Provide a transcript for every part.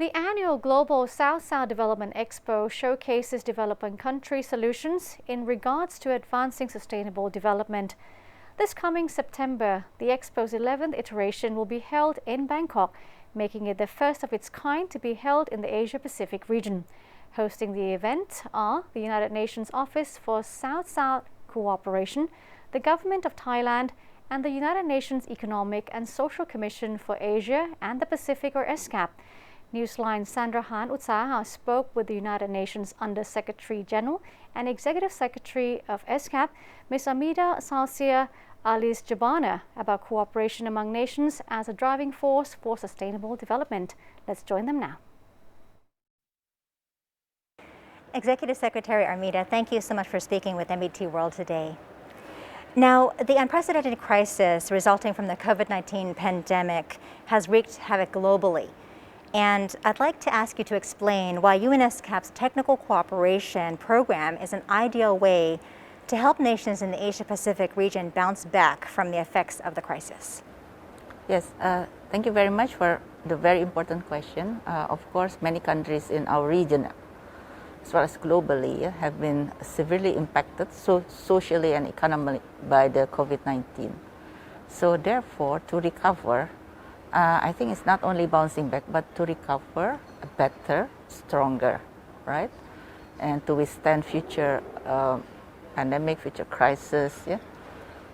The annual Global South-South Development Expo showcases developing country solutions in regards to advancing sustainable development. This coming September, the Expo's 11th iteration will be held in Bangkok, making it the first of its kind to be held in the Asia-Pacific region. Hosting the event are the United Nations Office for South-South Cooperation, the Government of Thailand, and the United Nations Economic and Social Commission for Asia and the Pacific, or ESCAP. Newsline Sandra Han Utsaha spoke with the United Nations Under-Secretary General and Executive Secretary of ESCAP, Ms.Armida Salsiah Alisjahbana, about cooperation among nations as a driving force for sustainable development. Let's join them now. Executive Secretary Armida, thank you so much for speaking with MET World today. Now, the unprecedented crisis resulting from the COVID-19 pandemic has wreaked havoc globally. And I'd like to ask you to explain why UNOSSC's technical cooperation program is an ideal way to help nations in the Asia-Pacific region bounce back from the effects of the crisis. Yes, thank you very much for the very important question. Of course, many countries in our region, as well as globally, have been severely impacted socially and economically by the COVID-19. So therefore, to recover, I think it's not only bouncing back, but to recover better, stronger, right? And to withstand future pandemic, future crisis. Yeah.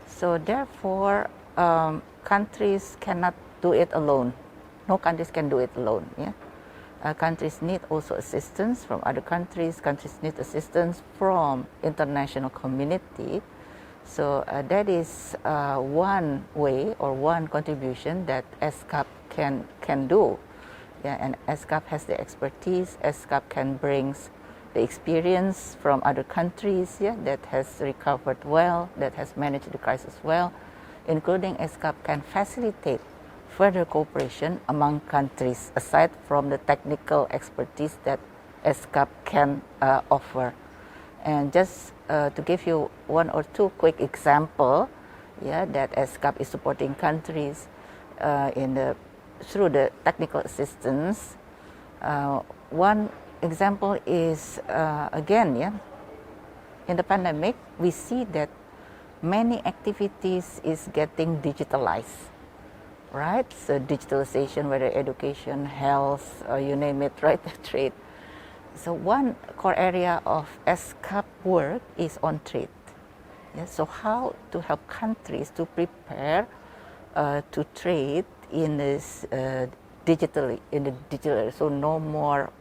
So therefore, countries cannot do it alone. No countries can do it alone. Yeah. Countries need also assistance from other countries. Countries need assistance from international community. So that is one way or one contribution that ESCAP can do. Yeah, and ESCAP has the expertise. ESCAP can bring the experience from other countries, yeah, that has recovered well, that has managed the crisis well, including ESCAP can facilitate further cooperation among countries aside from the technical expertise that ESCAP can offer. And just to give you one or two quick examples, yeah, that ESCAP is supporting countries through the technical assistance. One example is, again, yeah, in the pandemic, we see that many activities is getting digitalized, right? So digitalization, whether education, health, you name it, right, trade. So one core area of ESCAP work is on trade. Yeah, so how to help countries to prepare to trade in this digital, so no more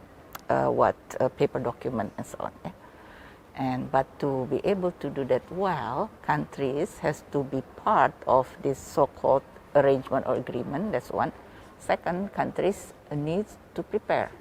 paper document and so on. Yeah? But to be able to do that well, countries has to be part of this so-called arrangement or agreement. That's one. Second, countries needs to prepare.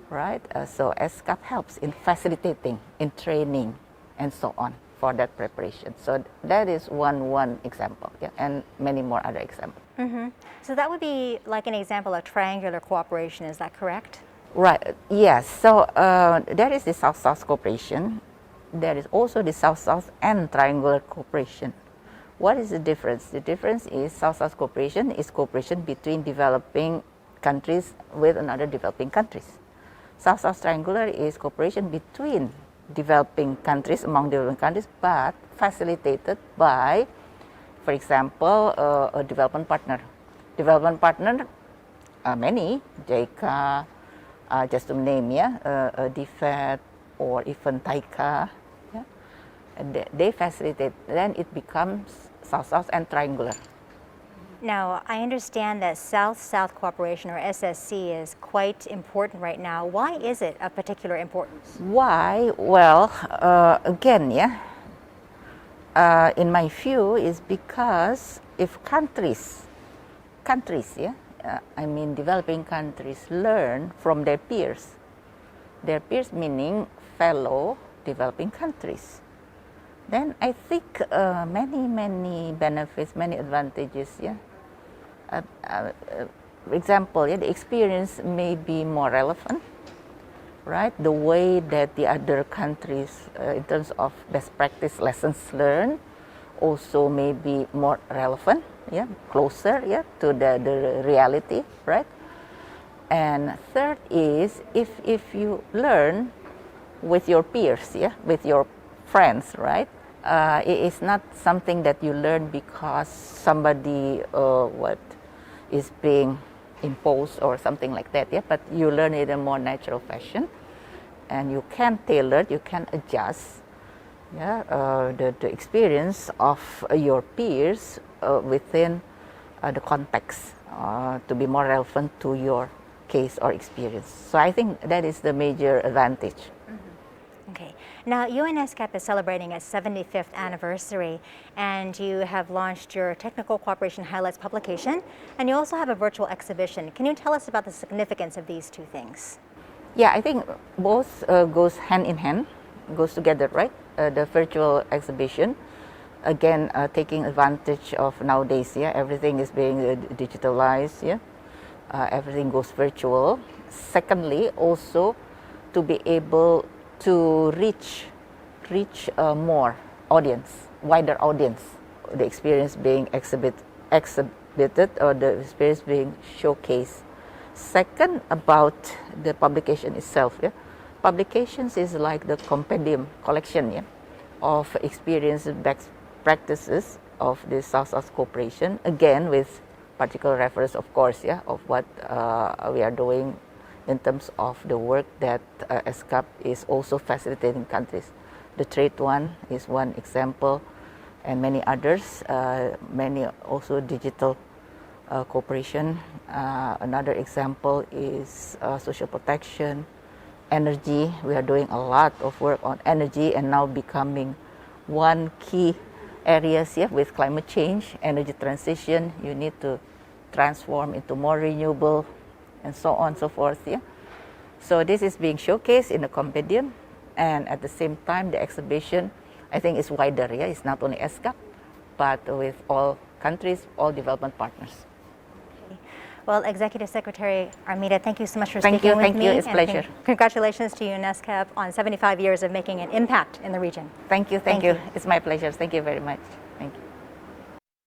Right, so ESCAP helps in facilitating, in training, and so on for that preparation. So that is one example, yeah, and many more other examples. Mm-hmm. So that would be like an example of triangular cooperation. Is that correct? Right. Yes. So there is the South-South cooperation. There is also the South-South and triangular cooperation. What is the difference? The difference is South-South cooperation is cooperation between developing countries with another developing countries. South-South triangular is cooperation between developing countries, among developing countries, but facilitated by, for example, a development partner. Development partner, many, JICA, just to name, yeah, DFED, or even TICA, yeah, and they facilitate. Then it becomes South-South and triangular. Now, I understand that South-South cooperation, or SSC, is quite important right now. Why is it of particular importance? Why? Well, again, yeah, in my view, is because if countries, yeah, I mean developing countries, learn from their peers meaning fellow developing countries, then I think many benefits, many advantages. Yeah. For example, yeah, the experience may be more relevant, right? The way that the other countries, in terms of best practice lessons learned, also may be more relevant, yeah, closer, yeah, to the reality, right? And third is if you learn with your peers, yeah, with your friends, right? It is not something that you learn because somebody is being imposed or something like that, yeah. But you learn it in a more natural fashion, and you can tailor, you can adjust, yeah, the experience of your peers within the context to be more relevant to your case or experience. So I think that is the major advantage. Okay. Now, UNOSSC is celebrating its 75th anniversary, and you have launched your Technical Cooperation Highlights publication, and you also have a virtual exhibition. Can you tell us about the significance of these two things? Yeah, I think both goes hand in hand, goes together, right? The virtual exhibition, again, taking advantage of nowadays, yeah, everything is being digitalized, yeah, everything goes virtual. Secondly, also to be able to reach more audience, wider audience, the experience being exhibited or the experience being showcased. Second, about the publication itself, yeah. Publications is like the compendium collection, yeah, of experience, best practices of the South-South cooperation, again with particular reference, of course, yeah, of what we are doing in terms of the work that ESCAP is also facilitating countries. The trade one is one example, and many others, many also digital cooperation. Another example is social protection, energy. We are doing a lot of work on energy, and now becoming one key areas, yeah, with climate change, energy transition. You need to transform into more renewable, and so on and so forth, yeah. So this is being showcased in the compendium, and at the same time the exhibition, I think, is wider, yeah. It's not only ESCAP, but with all countries, all development partners. Okay. Well, Executive Secretary Armida, thank you so much for speaking with me. Thank you, it's a pleasure. Congratulations to UNOSSC on 75 years of making an impact in the region. Thank you. It's my pleasure. Thank you very much. Thank you.